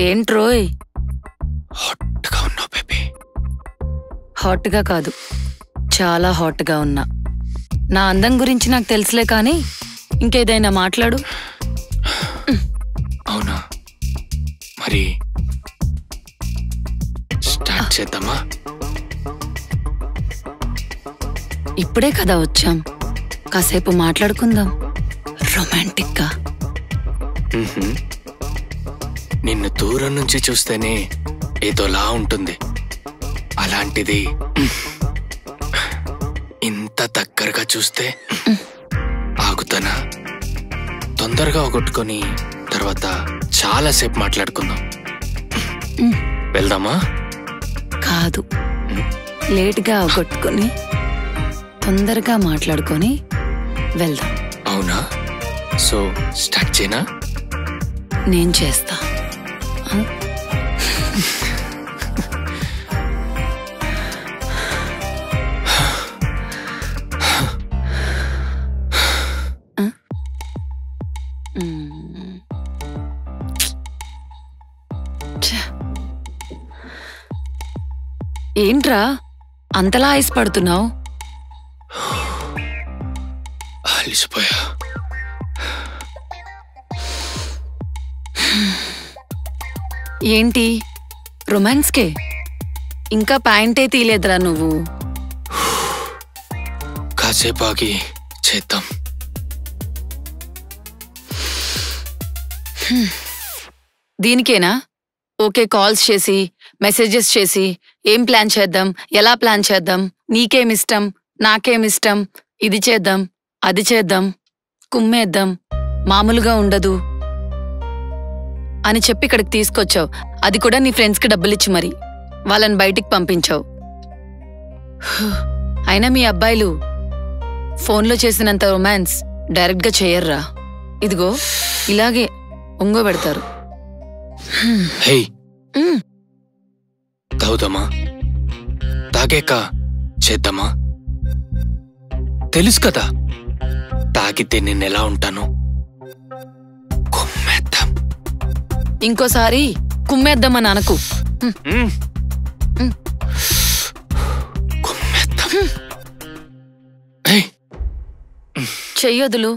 ఏంట్రోయ్ హాట్గా ఉన్నావు బేబీ. హాట్గా కాదు, చాలా హాట్గా ఉన్నా. నా అందం గురించి నాకు తెలుసులే, కానీ ఇంకేదైనా మాట్లాడు. అవునా, మరి స్టార్ట్ చేద్దామా? ఇప్పుడే కదా వచ్చాం, కాసేపు మాట్లాడుకుందాం రొమాంటిక్గా. నిన్ను దూరం నుంచి చూస్తేనే ఏదోలా ఉంటుంది. అలాంటిది ఇంత దగ్గరగా చూస్తే ఆగుతానా? తొందరగా కొట్టుకొని తర్వాత చాలాసేపు మాట్లాడుకుందాం. వెళ్దామా? కాదు, లేట్గా కొట్టుకొని తొందరగా మాట్లాడుకొని వెళ్దాం. అవునా, సో స్టార్ట్ చేయనా? నేను చేస్తా. ఏంట్రా అంతలా ఐస్ పడుతున్నావు? అలిసిపోయా. ఏంటి రొమాన్స్కే? ఇంకా ప్యాంటే తీయలేదురా నువ్వు. కాసేపు ఆగి చేద్దాం. దీనికేనా ఓకే కాల్స్ చేసి మెసేజెస్ చేసి ఏం ప్లాన్ చేద్దాం, ఎలా ప్లాన్ చేద్దాం, నీకేమిష్టం నాకేమిష్టం, ఇది చేద్దాం అది చేద్దాం, కుమ్మేద్దాం, మామూలుగా ఉండదు అని చెప్పి ఇక్కడికి తీసుకొచ్చావు. అది కూడా నీ ఫ్రెండ్స్కి డబ్బులిచ్చి మరి వాళ్ళని బయటికి పంపించావు. అయినా మీ అబ్బాయిలు ఫోన్లో చేసినంత రొమాన్స్ డైరెక్ట్గా చేయర్రా. ఇదిగో ఇలాగే ఒంగోబెడతారు. తాగుదామా? తాగాక చేద్దామా? తెలుసు కదా తాగితే నేనెలా ఉంటాను. కుమ్మేద్దాం. ఇంకోసారి కుమ్మేద్దామని అనకు. కుమ్మేద్దాం. చెయ్యొదులు.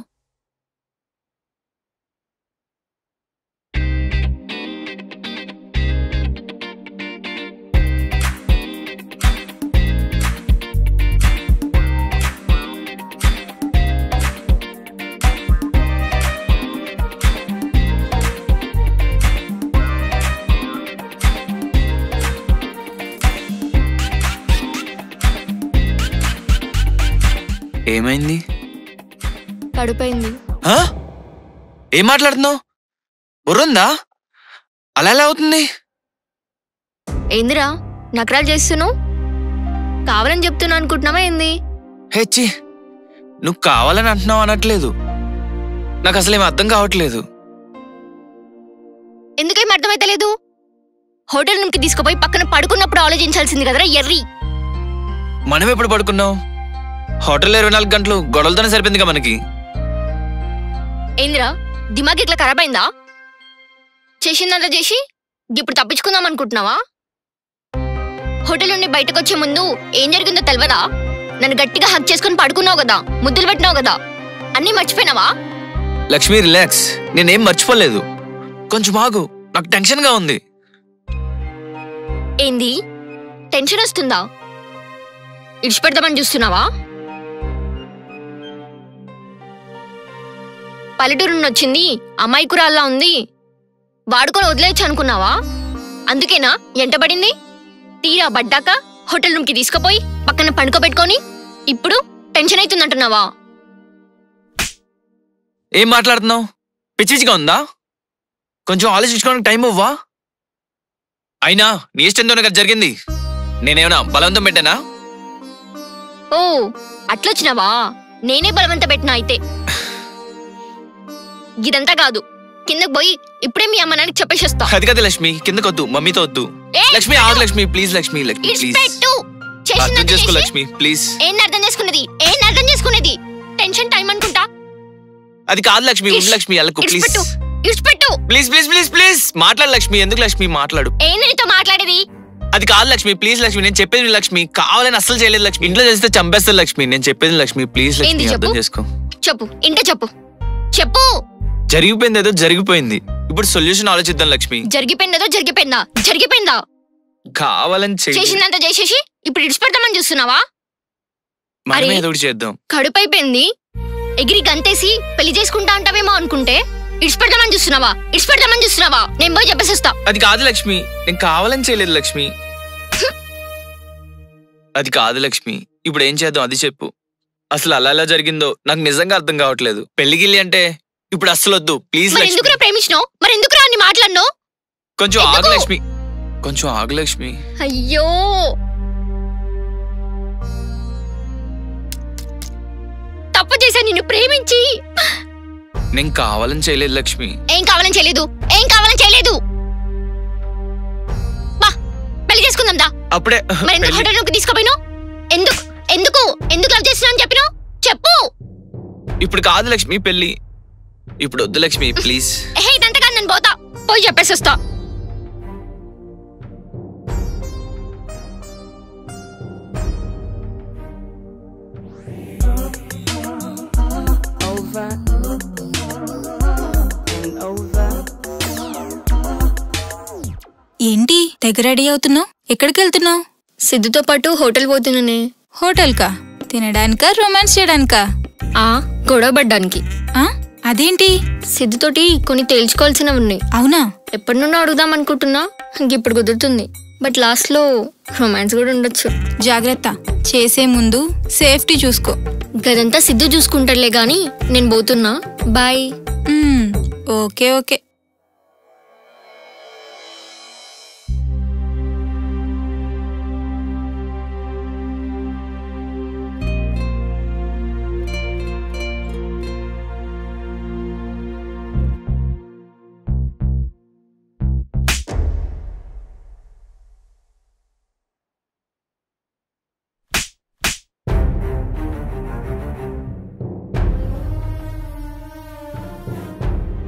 ఏమైంది? కడుపైంది. ఏం మాట్లాడుతున్నావు? బుర్రుందా? అలా ఎలా అవుతుంది? ఏందిరా నకరాలు చేస్తున్నావు? కావాలని చెప్తున్నా అనుకుంటున్నావా ఏంది? హెచ్చి, నువ్వు కావాలని అంటున్నావు అనట్లేదు. నాకు అసలేం అర్థం కావట్లేదు. ఎందుకేం అర్థమైతలేదు? హోటల్ నుంచి తీసుకుపోయి పక్కన పడుకున్నప్పుడు ఆలోచించాల్సింది కదరా ఎర్రి. మనం ఎప్పుడు పడుకున్నావు? హోటల్ 24 గంటలు గొడవలతోనే సరిపోయిందిగా మనకి. ఏందిరా దిమాగ్ ఇట్లా ఖరాబ్ అయిందా? చేసిందంతా చేసి ఇప్పుడు తప్పించుకుందాం అనుకుంటున్నావా? హోటల్ నుండి బయటకు వచ్చే ముందు ఏం జరిగిందో తెలియదా? నన్ను గట్టిగా హక్ చేసుకుని పడుకున్నావు కదా, ముద్దులు పెట్టినావు కదా, అన్నీ మర్చిపోయినావా? లక్ష్మి రిలాక్స్, నేనేం మర్చిపోలేదు. కొంచెం ఆగు, నాకు టెన్షన్ గా ఉంది. ఏంది టెన్షన్ వస్తుందా? ఇడిచిపెడదామని చూస్తున్నావా? పల్లెటూరు నుండి వచ్చింది అమాయకురాల్లా ఉంది, వాడుకొని వదిలేయచ్చు అనుకున్నావా? అందుకేనా ఎంటబడింది? తీరా పడ్డాక హోటల్ రూమ్కి తీసుకుపోయి పక్కన పండుకోబెట్టుకొని ఇప్పుడు టెన్షన్ అవుతుందంటున్నావా? ఏం మాట్లాడుతున్నావు? పిచ్చి పిచ్చిగా ఉందా? కొంచెం ఆలోచించుకోవడానికి టైం ఇవ్వా? అయినా నీ ఇష్టంతోనే కదా జరిగింది. నేనేమన్నా బలవంతం పెట్టానా? ఓ అట్లొచ్చినావా? నేనే బలవంత పెట్టినా అయితే. ఇదంతా కాదు, కిందకు పోయి ఇప్పుడే మీ అమ్మ నాన్నకి చెప్పేసి వస్తా. అది కదా లక్ష్మి, కిందకొద్దు, మమ్మీతో వద్దు. లక్ష్మి ఆగు లక్ష్మి, ప్లీజ్ లక్ష్మి, ప్లీజ్ అర్థం చేసుకో లక్ష్మి, ప్లీజ్. ఏం అర్థం చేసుకునేది? టెన్షన్ టైం అనుకుంటా. అది కాదు లక్ష్మి, లక్ష్మి అల్లకు ప్లీజ్. ఇడిచిపెట్టు. ప్లీజ్ ప్లీజ్ ప్లీజ్ ప్లీజ్ మాట్లాడు లక్ష్మి. ఎందుకు లక్ష్మి మాట్లాడు. ఏంది నీతో మాట్లాడేది? అది కాదు లక్ష్మి, ప్లీజ్ లక్ష్మి. నేను చెప్పేది లక్ష్మి, కావాలని అస్సలు చేయలేదు లక్ష్మి. ఇంట్లో చేస్తే చంపేస్తారు లక్ష్మి. నేను చెప్పేది లక్ష్మి, ప్లీజ్ లక్ష్మి అర్థం చేసుకో. చెప్పు, ఇంటే చెప్పు చెప్పు. జరిగిపోయింది ఏదో జరిగిపోయింది, ఇప్పుడు సొల్యూషన్ ఆలోచిద్దాం లక్ష్మి. జరిగిపోయిందేదో జరిగిపోయిందా? కావాలని చేసిందంతా చేసేసి ఇప్పుడు ఇడిచిపెడతామని చూస్తున్నావా? మనమే ఏదో ఒకటి చేద్దాం. కడుపైపోయింది, ఎగిరి గంతేసి పెళ్లి చేసుకుంటా అంటావేమో అనుకుంటే ఇడిచిపెడతామని చూస్తున్నావా? నేను పోయి చెప్పేసిస్తా. అది కాదు లక్ష్మి, నేను కావాలని చేయలేదు లక్ష్మి. అది కాదు లక్ష్మి, ఇప్పుడు ఏం చేద్దాం అది చెప్పు. అసలు అలా ఎలా జరిగిందో నాకు నిజంగా అర్థం కావట్లేదు. పెళ్లిగిల్లి అంటే ఇప్పుడు అస్సలు వద్దు ప్లీజ్. ఎందుకురా ప్రేమించినావు? మరి ఎందుకురా అన్ని మాట్లాడినావు? కొంచెం ఆగు లక్ష్మి, కొంచెం ఆగు లక్ష్మి. అయ్యో తప్పు చేశా నిన్ను ప్రేమించి. నేను కావాలని చేయలేదు లక్ష్మి. ఏం కావాలని చేయలేదు. బా పెళ్లి చేసుకుందాం దా. అప్పుడే మరి ఎందుకు హోటల్ రూమ్కి తీసుకుపోయినావు? ఎందుకు లవ్ చేస్తున్నా అని చెప్పినావు? చెప్పు. ఇప్పుడు కాదు లక్ష్మి పెళ్లి, ఇప్పుడు వద్దు లక్ష్మి ప్లీజ్. ఇదంతా కాదు, నేను పోతా, పోయి చెప్పేసి వస్తా. ఏంటి తెగ రెడీ అవుతున్నావు? ఎక్కడికి వెళ్తున్నావు? సిద్ధుతో పాటు హోటల్ పోతున్నానే. హోటల్ కా? తినడానికా రొమాన్స్ చేయడానికా? గొడవ పడ్డానికి. అదేంటి? సిద్ధుతోటి కొన్ని తేల్చుకోవాల్సినవి ఉన్నాయి. అవునా? ఎప్పటి నుండో అడుగుదాం అనుకుంటున్నా, ఇప్పుడు కుదురుతుంది. బట్ లాస్ట్ లో రొమాన్స్ కూడా ఉండొచ్చు. జాగ్రత్త, చేసే ముందు సేఫ్టీ చూసుకో. గదంతా సిద్ధు చూసుకుంటాడులే గాని నేను పోతున్నా, బాయ్. ఓకే.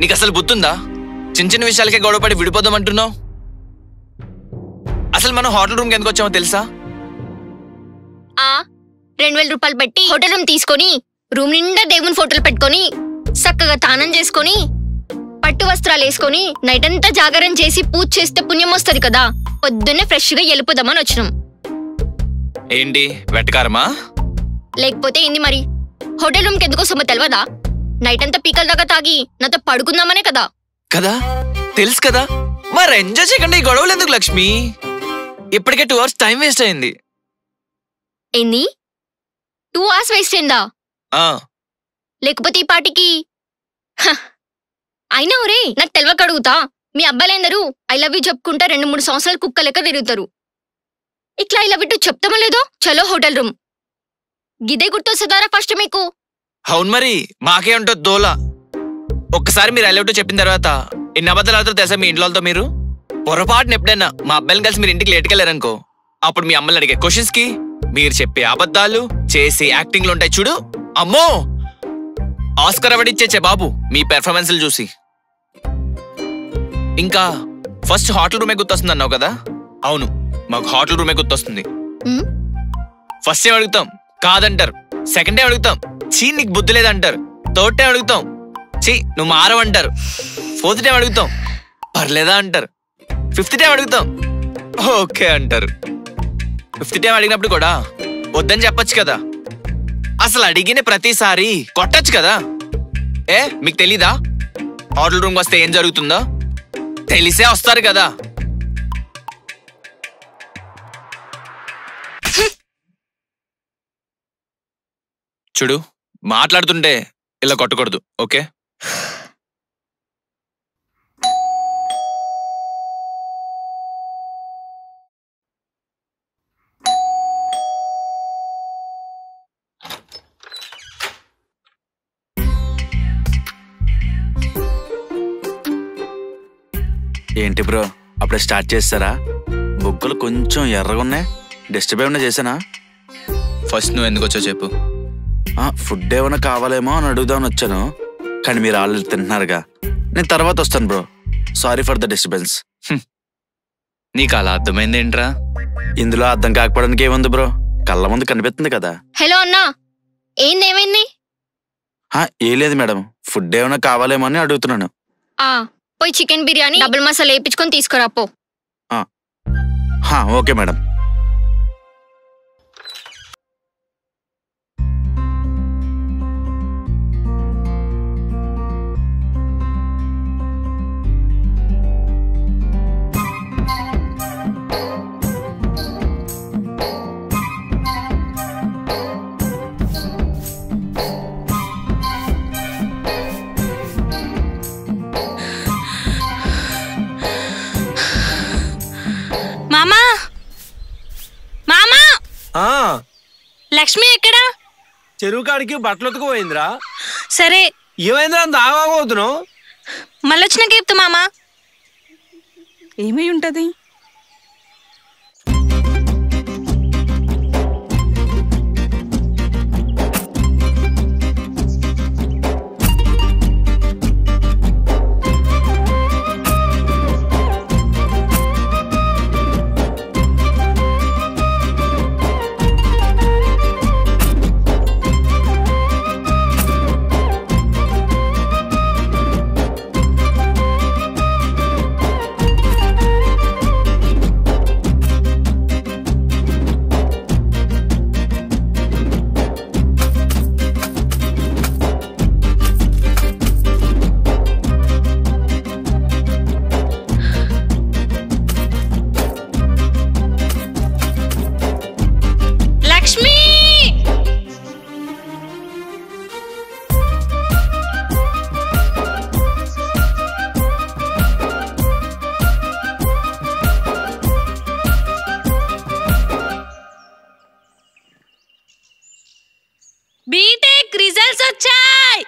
నీకు అసలు బుద్ధుందా? చిన్న విషయాలకే గొడవపడి విడిపోదామంటున్నావు. అసలు మనం హోటల్ రూమ్కి ఎందుకు వచ్చామో తెలుసా? 2000 రూపాయలు పెట్టి హోటల్ రూమ్ తీసుకొని రూమ్ నిండా దేవుని ఫోటోలు పెట్టుకొని చక్కగా తానం చేసుకొని పట్టు వస్త్రాలు వేసుకొని నైట్ అంతా జాగరణ చేసి పూజ చేస్తే పుణ్యం వస్తుంది కదా. పొద్దున్నే ఫ్రెష్ గా వెళ్ళిపోదామని వచ్చినాం. ఏంటి వెటకారమా? లేకపోతే ఏంది మరి? హోటల్ రూమ్కి ఎందుకు వస్తామో తెలియదా? నైట్ అంతా పీకల దాకా తాగి నాతో పడుకుందామనే కదా. తెలుసు కదా, మరి ఎంజాయ్ చేయకుండా ఈ గొడవలు ఎందుకు లక్ష్మి? ఇప్పటికే 2 hours టైం వేస్ట్ అయింది. ఏంది 2 hours వేస్ట్ అయిందా? లేకపోతే ఈ పాటికి అయినా ఒరే నాకు తెలియక అడుగుతా, మీ అబ్బాయిలందరూ ఐ లవ్ యూ చెప్పుకుంటా 2-3 సంవత్సరాలు కుక్క లెక్క తిరుగుతారు. ఇట్లా ఐ లవ్ యూ చెప్తామో లేదో చలో హోటల్ రూమ్. గిదే గుర్తొస్తుందారా ఫస్ట్ మీకు? అవును మరి, మాకే ఉంటుంది దోలా. ఒక్కసారి మీరు ఐ లవ్ యూ చెప్పిన తర్వాత ఎన్ని అబద్ధాలు ఆడుతారో తెలుసా మీ ఇంట్లో మీరు? పొరపాటున ఎప్పుడైనా మా అబ్బాయిని కలిసి మీరు ఇంటికి లేట్కి వెళ్ళారనుకో, అప్పుడు మీ అమ్మల్ని అడిగే క్వశ్చన్స్ కి మీరు చెప్పే అబద్ధాలు చేసి యాక్టింగ్లు ఉంటాయి చూడు. అమ్మో, ఆస్కర్ అవార్డు ఇచ్చేచ్చే బాబు మీ పెర్ఫార్మెన్స్లు చూసి. ఇంకా ఫస్ట్ హోటల్ రూమే గుర్తొస్తుంది అన్నావు కదా? అవును, మాకు హోటల్ రూమే గుర్తొస్తుంది. ఫస్ట్ టైం అడుగుతాం కాదంటారు, సెకండ్ టైం అడుగుతాం చీ నీకు బుద్ధి లేదంటారు, థర్డ్ టైం అడుగుతాం చీ నువ్వు మారవంటారు, ఫోర్త్ టైం అడుగుతాం పర్లేదా అంటారు, ఫిఫ్త్ టైం అడుగుతాం ఓకే అంటారు. ఫిఫ్త్ టైం అడిగినప్పుడు కూడా వద్దని చెప్పొచ్చు కదా. అసలు అడిగిన ప్రతిసారి కొట్టచ్చు కదా. మీకు తెలీదా హోటల్ రూమ్కి వస్తే ఏం జరుగుతుందో? తెలిసే వస్తారు కదా. చూడు, మాట్లాడుతుంటే ఇలా కొట్టకూడదు, ఓకే? ఏంటి బ్రో, అప్పుడే స్టార్ట్ చేస్తారా? బొగ్గలు కొంచెం ఎర్రగా ఉన్నాయి, డిస్టర్బ్ ఏమన్నా చేశానా? ఫస్ట్ నువ్వు ఎందుకు వచ్చావు చెప్పు. ఫుడ్ ఏమైనా కావాలేమో అని అడుగుదామని వచ్చాను, కానీ మీరు ఆల్రెడీ తింటున్నారుగా. నేను తర్వాత వస్తాను bro. Sorry for the disturbance. నీకు అలా అర్థమైంది ఏంట్రా? ఇందులో అర్థం కాకపోవడానికి ఏముంది బ్రో, కళ్ళ ముందు కనిపిస్తుంది కదా. హలో అన్నా, ఏమైంది? ఏం లేదు మేడం, ఫుడ్ ఏమైనా కావాలేమో అని అడుగుతున్నాను. పోయి చికెన్ బిర్యానీ డబుల్ మసాలా వేయించుకొని తీసుకురా పో. Okay madam. మామా మామా, లక్ష్మి ఎక్కడా? చెరువు కాడికి బట్టలు ఉతుకుపోయిందిరా. సరే, ఏమైందిరా అంత ఆగోతున్నావు? మళ్ళొచ్చినాక చెప్తా మామా. ఏమై ఉంటది? లక్ష్మి, బీటెక్ రిజల్ట్స్ వచ్చాయి.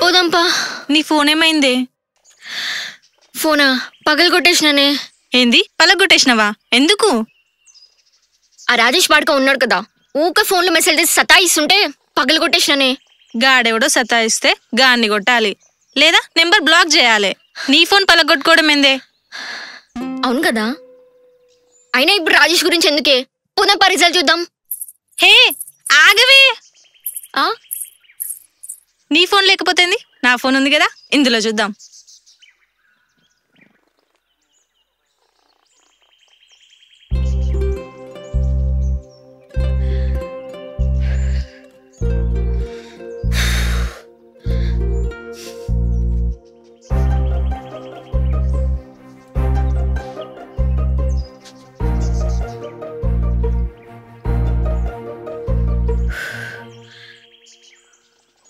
పోదాంపా. నీ ఫోన్ ఏమైంది? ఫోనా పగలు కొట్టేసినానే. ఏంది పలగొట్టేసినవా? ఎందుకు? ఆ రాజేష్ పాడుక ఉన్నాడు కదా, ఊక ఫోన్లో మెసేజ్ చేసి సతాయిస్తుంటే పగలు కొట్టేసినానే. గాడెవడో సతాయిస్తే గాన్ని కొట్టాలి, లేదా నెంబర్ బ్లాక్ చేయాలి. నీ ఫోన్ పలగొట్టుకోవడం ఏందే? అవును కదా, అయినా ఇప్పుడు రాజేష్ గురించి ఎందుకే, పోదాంపా రిజల్ట్ చూద్దాం. హే ఆగవే, ఆ నీ ఫోన్ లేకపోతేంది, నా ఫోన్ ఉంది కదా, ఇందులో చూద్దాం.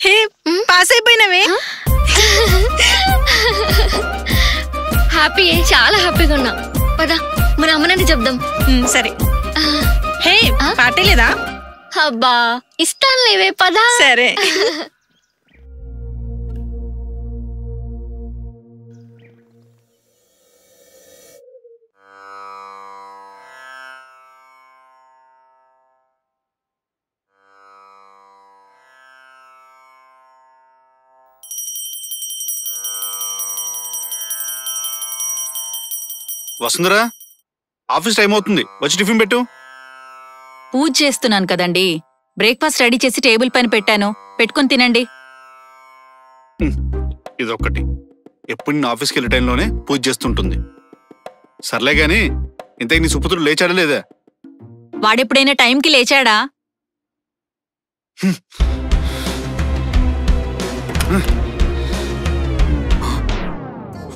హే పాస్ అయిపోయినవే. హ్యాపీ, చాలా హ్యాపీగా ఉన్నా. పదా మన అమ్మనంటే చెప్దాం. సరే. హే పార్టీ లేదా? అబ్బా ఇస్తాను లేవే, పదా. సరే. వసుంధరా, ఆఫీస్ టైం అవుతుంది, వచ్చి టిఫిన్ పెట్టు. పూజ చేస్తున్నాను కదండి, బ్రేక్ఫాస్ట్ రెడీ చేసి టేబుల్ పైన పెట్టాను, పెట్టుకొని తినండి. ఇదొక్కటి, ఎప్పుడు నేను ఆఫీస్కి వెళ్ళే టైంలోనే పూజ చేస్తుంటుంది. సర్లే గాని, ఇంతకు నీ సుపుత్రుడు లేచాడా లేదా? వాడెప్పుడైనా టైంకి లేచాడా?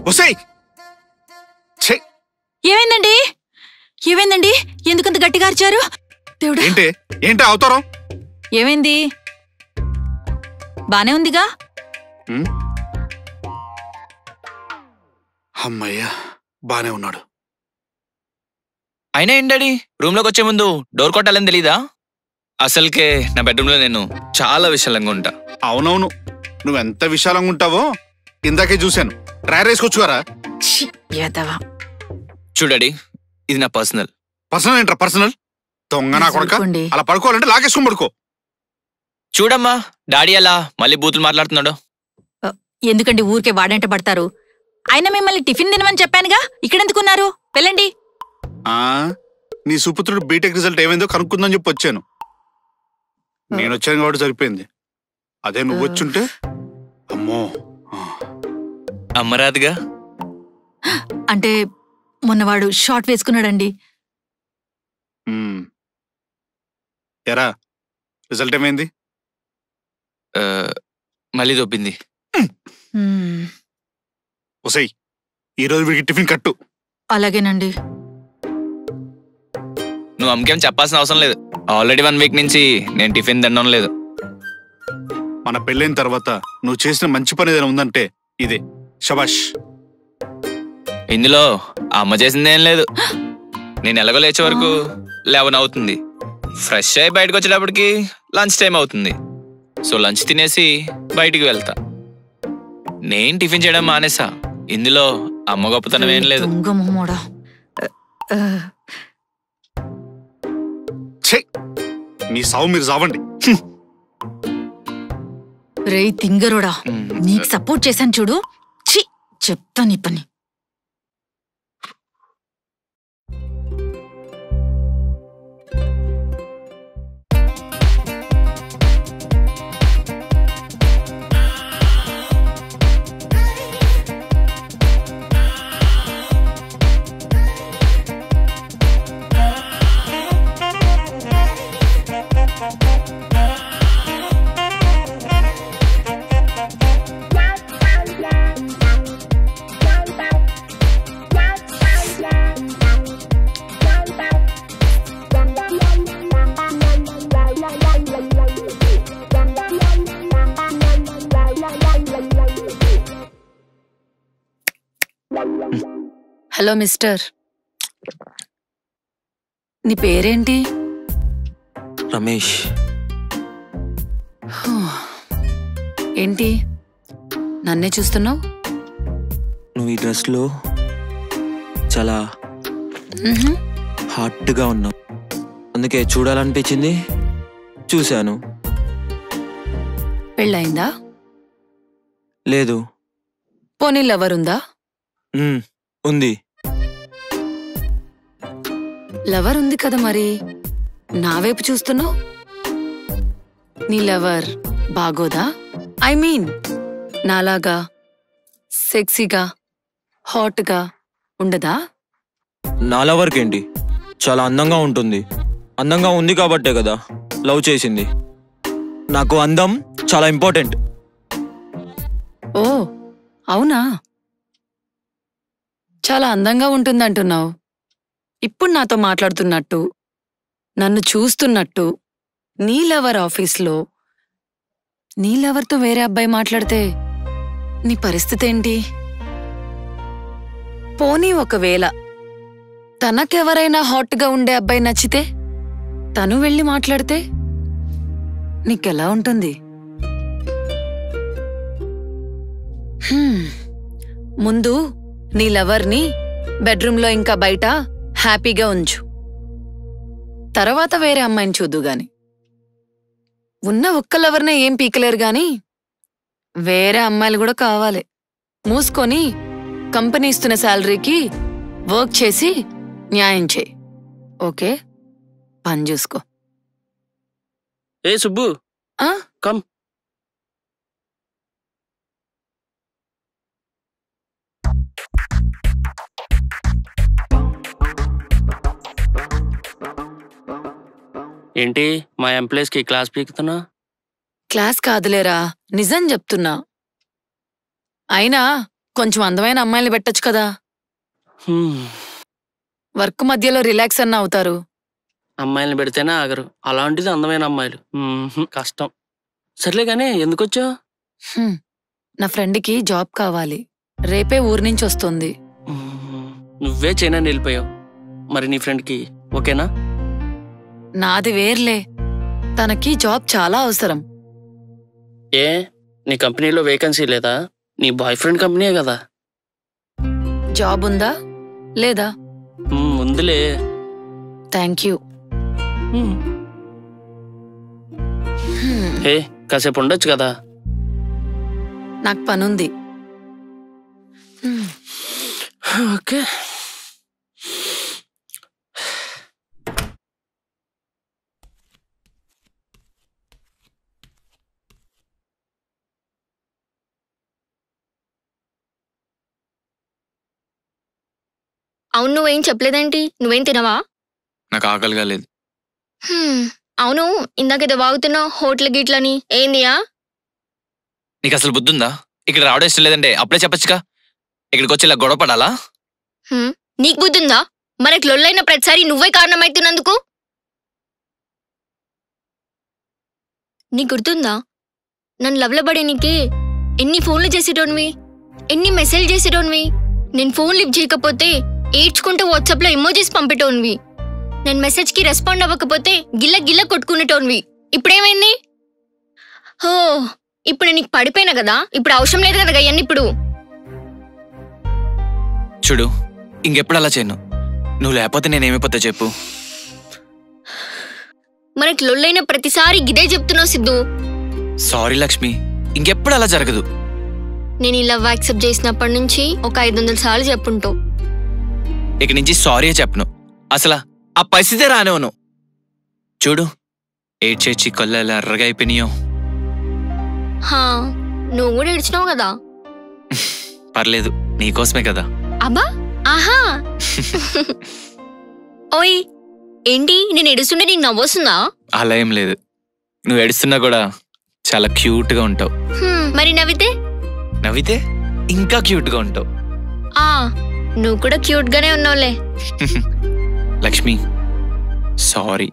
వస్తాయి. ఏమైందండి? ఎందుకంత గట్టిగా అరిచారు? దేవుడా, ఏంటి అవుతారం? ఏమైంది? బానే ఉందిగా? అమ్మయ్యా, బానే ఉన్నాడు. అయినా ఏంటడి రూమ్ లోకి వచ్చే ముందు డోర్ కొట్టాలని తెలీదా? అసలుకే నా బెడ్రూమ్ లో నేను చాలా విశాలంగా ఉంటా. అవునవును, నువ్వెంత విశాలంగా ఉంటావో ఇందాకే చూశాను. ట్రైర్ వేసుకొచ్చుగారా. చూడడి, ఇది నా పర్సనల్. పర్సనల్ ఏంట్రా పర్సనల్? దొంగ నా కొడక. అలా పడుకోవాలంటే లాగేసుకొని పడుకో. చూడమ్మా, డాడీ అలా మళ్ళీ బూతులు మాట్లాడుతున్నాడు. ఎందుకండి ఊరికే వాడంట పడతారు? ఆయన మిమ్మల్ని టిఫిన్ తినమని చెప్పానుగా, ఇక్కడెందుకున్నారు? వెళ్ళండి. నీ సుపుత్రుడు బీటెక్ రిజల్ట్ ఏమైందో కనుక్కుందని చెప్పి వచ్చాను. నేను వచ్చాను కాబట్టి సరిపోయింది. అదే నువ్వు వచ్చుంటే అమ్మో. అమ్మరాదుగా. అంటే మొన్నవాడు షార్ట్ వేసుకున్నాడండి. ఎరా, రిజల్ట్ ఏమైంది? మళ్ళీ దొబ్బింది. ఒసై, ఈరోజు వీడికి టిఫిన్ కట్టు. అలాగేనండి. నువ్వు అమ్మకేం చెప్పాల్సిన అవసరం లేదు. ఆల్రెడీ 1 వీక్ నుంచి నేను టిఫిన్ తినడం లేదు. మన పెళ్ళైన తర్వాత నువ్వు చేసిన మంచి పని ఏదైనా ఉందంటే ఇదే. శబాష్. ఇందులో అమ్మ చేసిందేం లేదు. నేను ఎలాగో లేచే వరకు 11 అవుతుంది. ఫ్రెష్ అయి బయటకు వచ్చేటప్పటికి లంచ్ టైం అవుతుంది. సో లంచ్ తినేసి బయటికి వెళ్తా. నేను టిఫిన్ చేయడం మానేసా. ఇందులో అమ్మ గొప్పతనం ఏం లేదు. మీ సావు మీరు సావండి. రేయ్ తింగరోడా, నీకు సపోర్ట్ చేశాను చూడు. ఛీ, చెప్తా నీ పని. హలో మిస్టర్, నీ పేరేంటి? రమేష్. ఏంటి నన్నే చూస్తున్నావు? నువ్వు ఈ డ్రెస్లో చాలా హాట్గా ఉన్నావు, అందుకే చూడాలనిపించింది, చూశాను. పెళ్ళయిందా? లేదు. పోనీ లవర్ ఉందా? ఉంది. లవర్ ఉంది కదా, మరి నా వైపు చూస్తున్నావు? నీ లవర్ బాగోదా? ఐ మీన్ నాలాగా సెక్సీగా హాట్గా ఉండదా? నా లవర్కి ఏంటి, చాలా అందంగా ఉంటుంది. అందంగా ఉంది కాబట్టే కదా లవ్ చేసింది. నాకు అందం చాలా ఇంపార్టెంట్. ఓ అవునా? చాలా అందంగా ఉంటుందంటున్నావు. ఇప్పుడు నాతో మాట్లాడుతున్నట్టు, నన్ను చూస్తున్నట్టు, నీ లవర్ ఆఫీస్లో నీ లవర్తో వేరే అబ్బాయి మాట్లాడితే నీ పరిస్థితి ఏంటి? పోనీ ఒకవేళ తనకెవరైనా హాట్గా ఉండే అబ్బాయి నచ్చితే తను వెళ్ళి మాట్లాడితే నీకెలా ఉంటుంది? ముందు నీ లవర్ని బెడ్రూమ్లో ఇంకా బయట హ్యాపీగా ఉంచు. తర్వాత వేరే అమ్మాయిని చూద్దు గాని. ఉన్న ఒక్క లవర్నే ఏం పీకలేరు గాని వేరే అమ్మాయిలు కూడా కావాలి. మూసుకొని కంపెనీ ఇస్తున్న శాలరీకి వర్క్ చేసి న్యాయం చేయి. ఓకే, పని చూసుకో. ఏ సుబ్బు, కమ్. ఏంటి మా ఎంప్లాయీస్కి క్లాస్ పీకుతున్నా? క్లాస్ కాదులేరా, నిజం చెప్తున్నా. అయినా కొంచెం అందమైన అమ్మాయిని పెట్టొచ్చు కదా. వర్క్ మధ్యలో రిలాక్స్ అన్న అవుతారు. అమ్మాయిలను పెడితేనే ఆగరు, అలాంటిది అందమైన అమ్మాయిలు. కష్టం. సర్లే గానీ ఎందుకొచ్చావు? నా ఫ్రెండ్కి జాబ్ కావాలి, రేపే ఊరి నుంచి వస్తుంది. నువ్వే చైనా వెళ్ళిపోయావు, మరి నీ ఫ్రెండ్కి ఓకేనా? నాది వేర్లే, తనకి జాబ్ చాలా అవసరం. ఏ నీ కంపెనీలో వేకెన్సీ లేదా? నీ బాయ్ ఫ్రెండ్ కంపెనీయే కదా. జాబ్ ఉందా లేదా? ఉందిలే. Thank you. హే కాసేపు ఉండొచ్చు కదా. నాకు పనుంది. ఓకే. అవును, నువ్వేం చెప్పలేదేంటి? నువ్వేం తినవా? నాకు ఆకలిగా లేదు. అవును, ఇందాకేదో వాగుతున్నావు హోటల్ గిట్లని, ఏందియా? నీకు అసలు బుద్ధుందా? ఇక్కడ రావడం ఇష్టం లేదంటే అప్పుడే చెప్పచ్చుగా. ఇక్కడికి వచ్చి ఇలా గొడవ పడాలా? నీకు బుద్ధుందా? మనకి లొల్లైన ప్రతిసారి నువ్వే కారణమైతున్నందుకు. నీకు గుర్తుందా నన్ను లవ్లబడి నీకే ఎన్ని ఫోన్లు చేసేటోన్వి, ఎన్ని మెసేజ్ చేసేటోన్వి? నేను ఫోన్ లిఫ్ట్ చేయకపోతే ఏడ్చుకుంటూ వాట్సాప్లో ఎమోజీస్ పంపేటోన్వి. నేను మెసేజ్కి రెస్పాండ్ అవ్వకపోతే గిల్ల గిల్ల కొట్టుకునేటోన్వి. ఇప్పుడేమైంది? హో, ఇప్పుడు నీకు పడిపోయినా కదా, ఇప్పుడు అవసరం లేదు కదా అయ్యన్ని. ఇప్పుడు చూడు, ఇంకెప్పుడు అలా చేయను. నువ్వు లేకపోతే నేనేమైపోతా చెప్పు. మనకి లొల్లైన ప్రతిసారి గిదే చెప్తున్నావు సిద్ధు. సారీ లక్ష్మి, ఇంకెప్పుడు అలా జరగదు. నేను ఈ లవ్ యాక్సెప్ట్ చేసినప్పటి నుంచి ఒక 500 సార్లు చెప్పుంటావు. ఇక నుంచి సారీ చెప్పను, అసలు ఆ పరిస్థితే రానివ్వను. చూడు, ఏడ్చేచి కళ్ళు ఎలా ఎర్రగా అయిపోయినాయో. నువ్వు కూడా ఏడ్చినావు కదా. పర్లేదు, నీకోసమే కదా. అబ్బా, ఆహా. ఓయ్, ఏంటి నేను ఏడుస్తుంటే నీకు నవ్వొస్తుందా? అలా ఏం లేదు, నువ్వు ఏడుస్తున్నా కూడా చాలా క్యూట్ గా ఉంటావు. మరి నవ్వితే? నవ్వితే ఇంకా క్యూట్ గా ఉంటావు. నువ్వు కూడా క్యూట్ గానే ఉన్నావులే. లక్ష్మి, సారీ.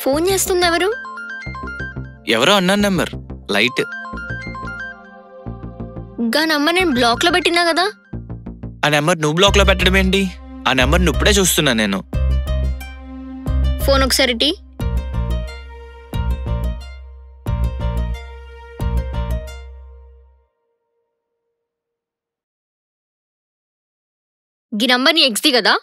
ఫోన్ చేస్తుంది ఎవరు? ఎవరో అన్నా నెంబర్, లైట్. గా నంబర్ నేను బ్లాక్ లో పెట్టినా కదా. ఆ నెంబర్ నువ్వు బ్లాక్ లో పెట్టడం ఏంటి? ఆ నెంబర్ నువ్వు ఇప్పుడే చూస్తున్నా నేను. ఫోన్ ఒకసారి టీ. ఈ నంబర్ నీ ఎక్స్ది కదా?